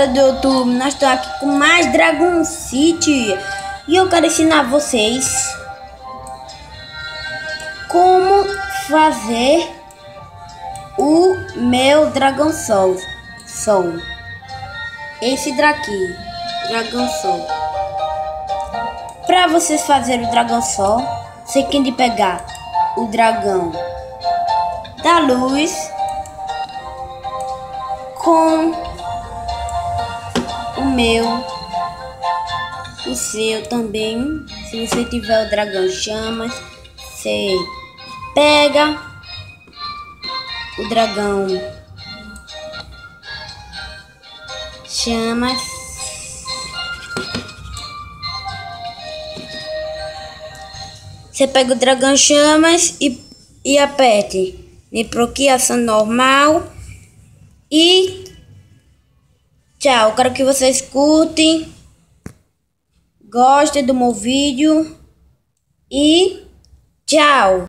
galera do YouTube, nós estamos aqui com mais Dragon City e eu quero ensinar vocês como fazer o meu Dragon Soul. Esse daqui, Dragon Soul. Para vocês fazerem o Dragon Soul, você tem de pegar o dragão da luz com o seu também. Se você tiver o dragão chamas, você pega o dragão chamas, você pega o dragão chamas e aperte em bloqueação normal e tchau. Quero que vocês curtem, gostem do meu vídeo e tchau.